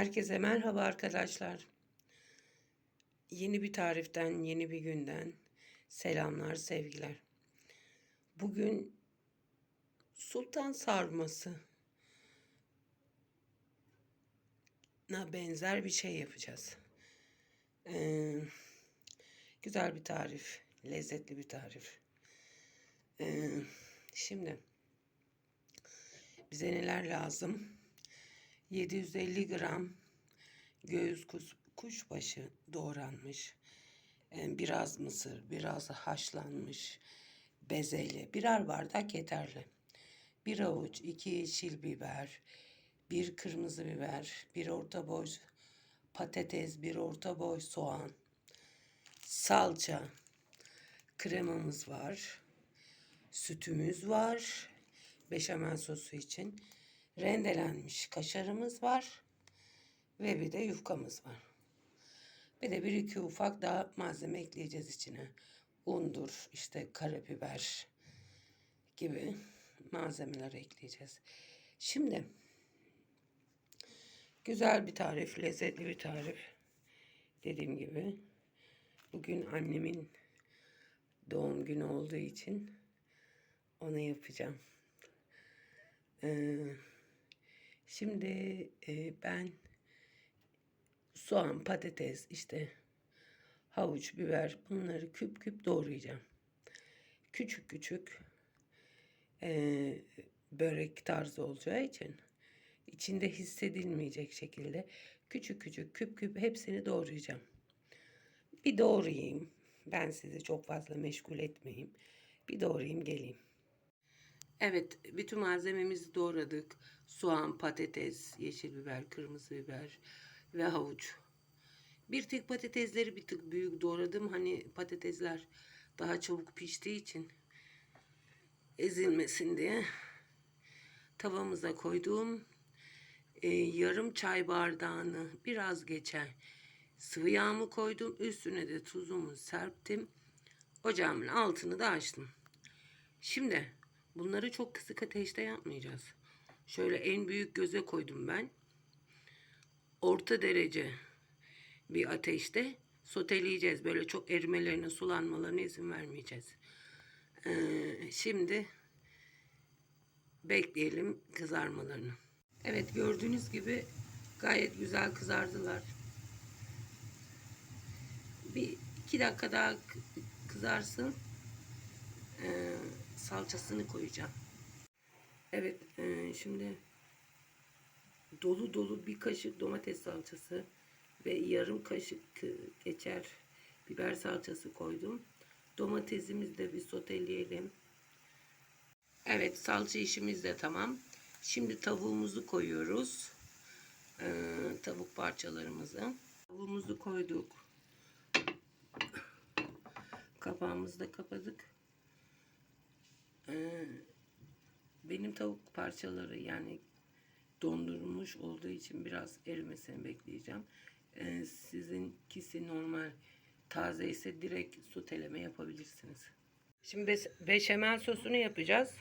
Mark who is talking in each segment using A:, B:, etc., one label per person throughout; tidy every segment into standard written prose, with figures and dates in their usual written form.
A: Herkese merhaba arkadaşlar. Yeni bir tariften, yeni bir günden selamlar, sevgiler. Bugün sultan sarmasına benzer bir şey yapacağız. Güzel bir tarif, lezzetli bir tarif. Şimdi bize neler lazım? 750 gram göğüs kuşbaşı doğranmış. Biraz mısır, biraz haşlanmış bezelye, birer bardak yeterli. Bir avuç, 2 yeşil biber, bir kırmızı biber, bir orta boy patates, bir orta boy soğan, salça, kremamız var, sütümüz var, beşamel sosu için, rendelenmiş kaşarımız var ve bir de yufkamız var. Bir de bir iki ufak daha malzeme ekleyeceğiz içine. Undur, işte karabiber gibi malzemeler ekleyeceğiz. Şimdi güzel bir tarif, lezzetli bir tarif. Dediğim gibi bugün annemin doğum günü olduğu için ona yapacağım. Şimdi ben soğan, patates, işte havuç, biber bunları küp küp doğrayacağım. Küçük küçük börek tarzı olacağı için içinde hissedilmeyecek şekilde küçük küçük küp küp hepsini doğrayacağım. Bir doğrayayım. Ben sizi çok fazla meşgul etmeyeyim. Bir doğrayayım geleyim. Evet, bütün malzememizi doğradık. Soğan, patates, yeşil biber, kırmızı biber ve havuç. Bir tek patatesleri bir tık büyük doğradım. Hani patatesler daha çabuk piştiği için ezilmesin diye tavamıza koydum. Yarım çay bardağını biraz geçen sıvı yağımı koydum. Üstüne de tuzumu serptim. Ocağımın altını da açtım. Şimdi bunları çok kısık ateşte yapmayacağız. Şöyle en büyük göze koydum ben. Orta derece bir ateşte soteleyeceğiz. Böyle çok erimelerine, sulanmalarına izin vermeyeceğiz. Şimdi bekleyelim kızarmalarını. Evet, gördüğünüz gibi gayet güzel kızardılar. Bir 2 dakika daha kızarsın. Salçasını koyacağım. Evet, şimdi dolu dolu bir kaşık domates salçası ve yarım kaşık geçer biber salçası koydum. Domatesimizi de bir soteleyelim. Evet, salça işimiz de tamam. Şimdi tavuğumuzu koyuyoruz. Tavuk parçalarımızı. Tavuğumuzu koyduk. Kapağımızı da kapadık. Benim tavuk parçaları yani dondurulmuş olduğu için biraz erimesini bekleyeceğim. Sizinkisi normal taze ise direkt soteleme yapabilirsiniz. Şimdi beşamel sosunu yapacağız.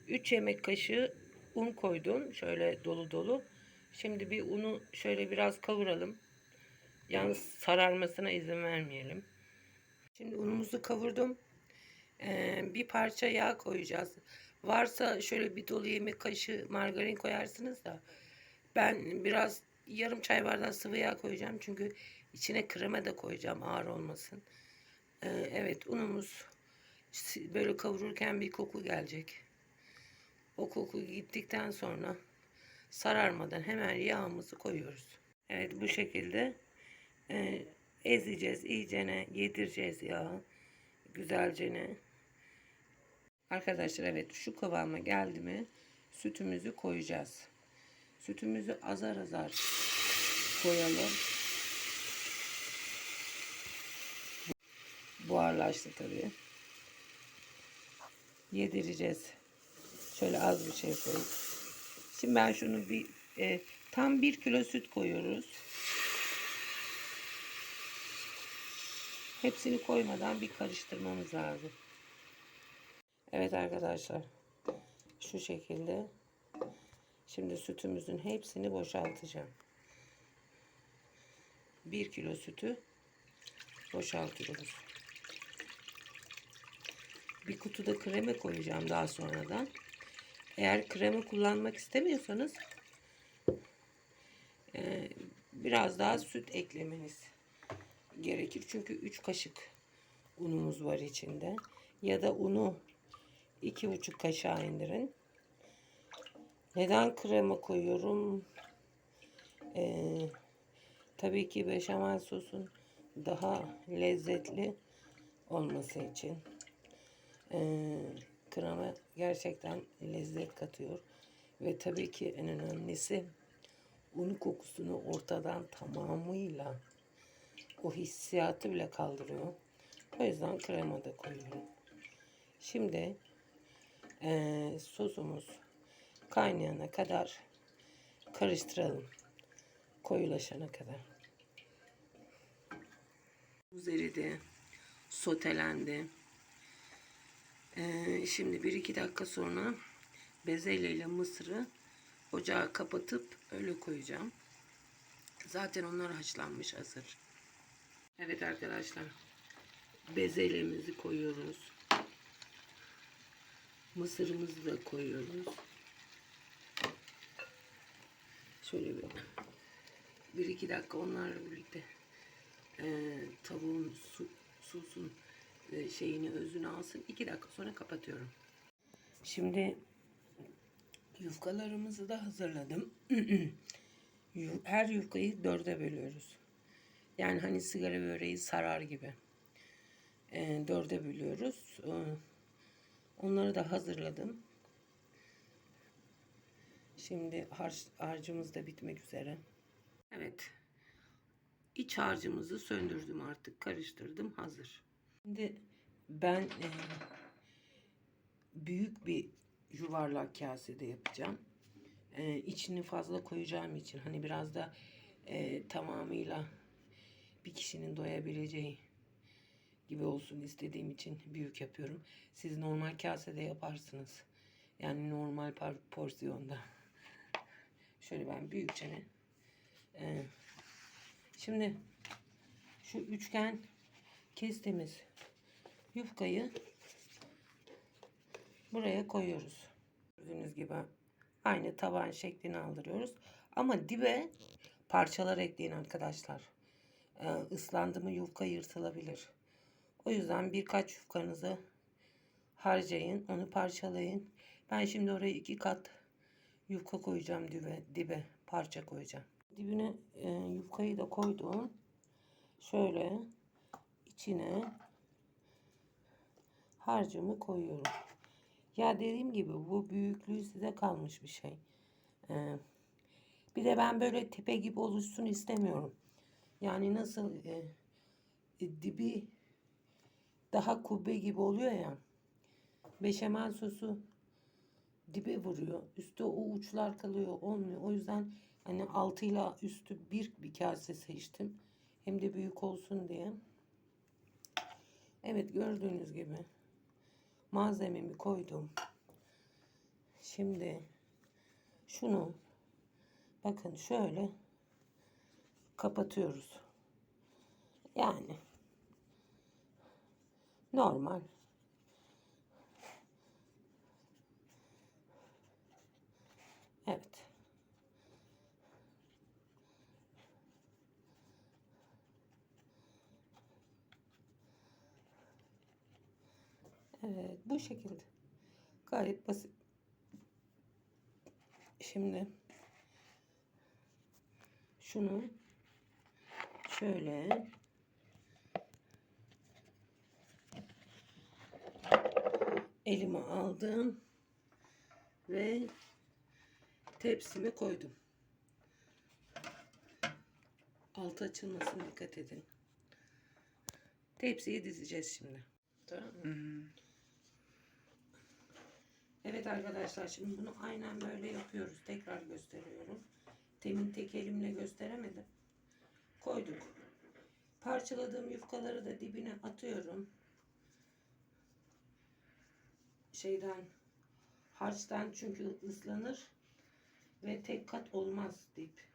A: 3 yemek kaşığı un koydum. Şöyle dolu dolu. Şimdi bir unu şöyle biraz kavuralım. Yalnız sararmasına izin vermeyelim. Şimdi unumuzu kavurdum. Bir parça yağ koyacağız. Varsa şöyle bir dolu yemek kaşığı margarin koyarsınız da ben biraz yarım çay bardağı sıvı yağ koyacağım. Çünkü içine krema da koyacağım ağır olmasın. Evet, unumuz böyle kavururken bir koku gelecek. O koku gittikten sonra sararmadan hemen yağımızı koyuyoruz. Evet, bu şekilde ezeceğiz, iyicene yedireceğiz yağı güzelcene. Arkadaşlar, evet, şu kıvama geldi mi sütümüzü koyacağız. Sütümüzü azar azar koyalım. Buharlaştı tabii. Yedireceğiz. Şöyle az bir şey koyup. Şimdi ben şunu tam 1 kilo süt koyuyoruz. Hepsini koymadan bir karıştırmamız lazım. Evet arkadaşlar. Şu şekilde. Şimdi sütümüzün hepsini boşaltacağım. 1 kilo sütü boşaltıyoruz. Bir kutuda krema koyacağım daha sonradan. Eğer krema kullanmak istemiyorsanız biraz daha süt eklemeniz gerekir. Çünkü 3 kaşık unumuz var içinde. Ya da unu 2,5 kaşığa indirin. Neden krema koyuyorum? Tabii ki beşamel sosun daha lezzetli olması için. Krema gerçekten lezzet katıyor. Ve tabii ki en önemlisi un kokusunu ortadan tamamıyla, o hissiyatı bile kaldırıyor. O yüzden krema da koyuyorum. Şimdi sosumuz kaynayana kadar karıştıralım. Koyulaşana kadar. Tuz eridi. Sotelendi. Şimdi 1-2 dakika sonra bezelye ile mısırı ocağı kapatıp öyle koyacağım. Zaten onlar haşlanmış hazır. Evet arkadaşlar. Bezelyemizi koyuyoruz. Mısırımızı da koyuyoruz. Şöyle bir iki dakika onlarla birlikte tavuğun sosun şeyini, özünü alsın. 2 dakika sonra kapatıyorum. Şimdi yufkalarımızı da hazırladım. Her yufkayı 4'e bölüyoruz. Yani hani sigara böreği sarar gibi. 4'e bölüyoruz. Onları da hazırladım. Şimdi harcımız da bitmek üzere. Evet. İç harcımızı söndürdüm artık. Karıştırdım. Hazır. Şimdi ben büyük bir yuvarlak kasede yapacağım. İçini fazla koyacağım için hani biraz da tamamıyla bir kişinin doyabileceği gibi olsun istediğim için büyük yapıyorum. Siz normal kasede yaparsınız. Yani normal porsiyonda. Şöyle ben büyükçe şimdi şu üçgen kestiğimiz yufkayı buraya koyuyoruz. Gördüğünüz gibi aynı taban şeklini aldırıyoruz. Ama dibe parçalar ekleyin arkadaşlar. Islandı mı yufka yırtılabilir. O yüzden birkaç yufkanızı harcayın. Onu parçalayın. Ben şimdi oraya 2 kat yufka koyacağım dibe parça koyacağım. Dibine yufkayı da koydum. Şöyle içine harcımı koyuyorum. Ya dediğim gibi bu büyüklüğü size kalmış bir şey. Bir de ben böyle tepe gibi oluşsun istemiyorum. Yani nasıl dibi daha kubbe gibi oluyor ya. Beşamel sosu dibe vuruyor. Üstü o uçlar kalıyor. Olmuyor. O yüzden hani altıyla üstü bir kase seçtim. Hem de büyük olsun diye. Evet gördüğünüz gibi malzememi koydum. Şimdi şunu bakın şöyle kapatıyoruz. Yani normal. Evet. Evet bu şekilde. Gayet basit. Şimdi şunu şöyle elime aldım ve tepsime koydum. Altı açılmasına dikkat edin. Tepsiyi dizeceğiz şimdi. Tamam mı? Evet arkadaşlar şimdi bunu aynen böyle yapıyoruz. Tekrar gösteriyorum. Temin tek elimle gösteremedim. Koyduk. Parçaladığım yufkaları da dibine atıyorum. Harçtan çünkü ıslanır ve tek kat olmaz dip.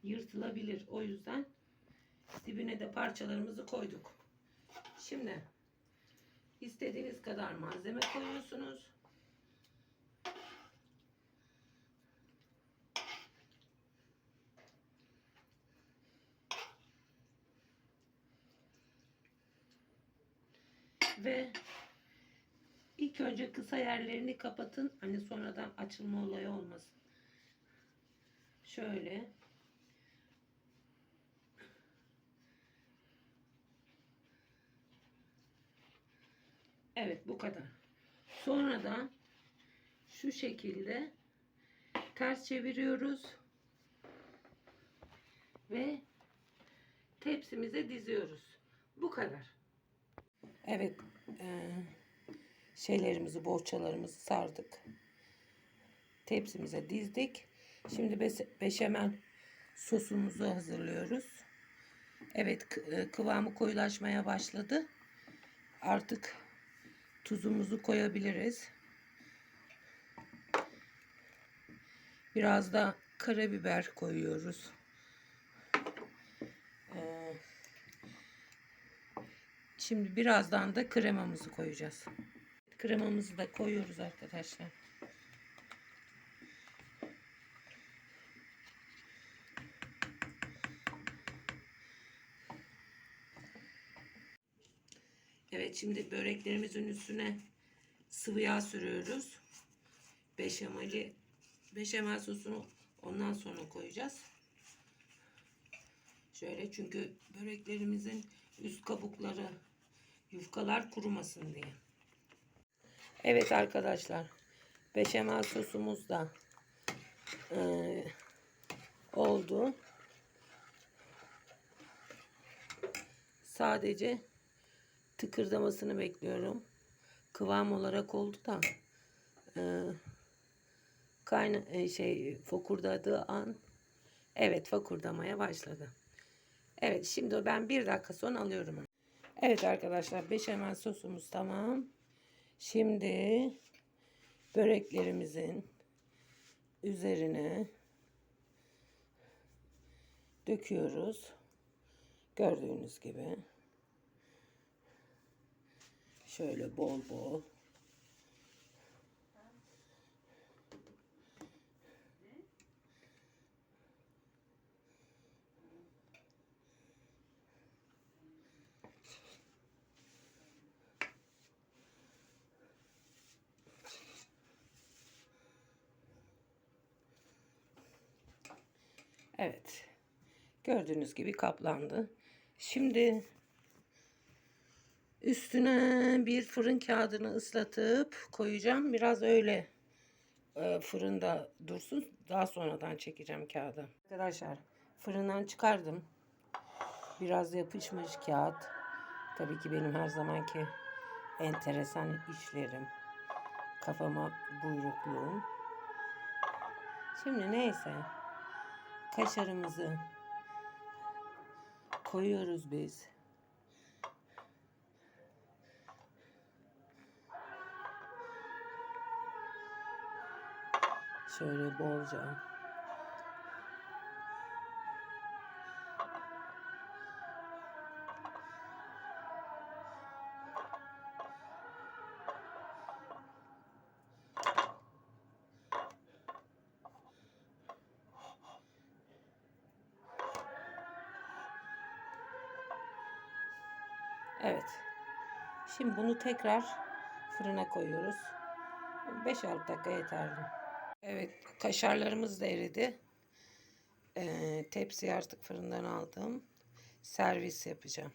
A: yırtılabilir. O yüzden dibine de parçalarımızı koyduk. Şimdi istediğiniz kadar malzeme koyuyorsunuz. Ve ilk önce kısa yerlerini kapatın. Hani sonradan açılma olayı olmasın. Şöyle. Evet, bu kadar. Sonradan şu şekilde ters çeviriyoruz ve tepsimize diziyoruz. Bu kadar. Evet, bohçalarımızı sardık. Tepsimize dizdik. Şimdi beşamel sosumuzu hazırlıyoruz. Evet, kıvamı koyulaşmaya başladı. Artık tuzumuzu koyabiliriz. Biraz da karabiber koyuyoruz. Şimdi birazdan da kremamızı koyacağız. Kremamızı da koyuyoruz arkadaşlar. Evet, şimdi böreklerimizin üstüne sıvı yağ sürüyoruz. Beşamel sosunu ondan sonra koyacağız. Şöyle, çünkü böreklerimizin üst kabukları, yufkalar kurumasın diye. Evet arkadaşlar, beşamel sosumuz da oldu. Sadece tıkırdamasını bekliyorum. Kıvam olarak oldu da fokurdadığı an, evet, fokurdamaya başladı. Evet, şimdi ben 1 dakika sonra alıyorum onu. Evet arkadaşlar, beşamel sosumuz tamam. Şimdi böreklerimizin üzerine döküyoruz. Gördüğünüz gibi. Şöyle bol bol. Evet. Gördüğünüz gibi kaplandı. Şimdi üstüne bir fırın kağıdını ıslatıp koyacağım. Biraz öyle fırında dursun. Daha sonradan çekeceğim kağıdı. Arkadaşlar, fırından çıkardım. Biraz yapışmış kağıt. Tabii ki benim her zamanki enteresan işlerim. Kafama buyrukluğum. Şimdi neyse. Kaşarımızı koyuyoruz biz. Şöyle bolca. Evet. Şimdi bunu tekrar fırına koyuyoruz. 5-6 dakika yeterli. Evet, kaşarlarımız da eridi. Tepsiyi artık fırından aldım. Servis yapacağım.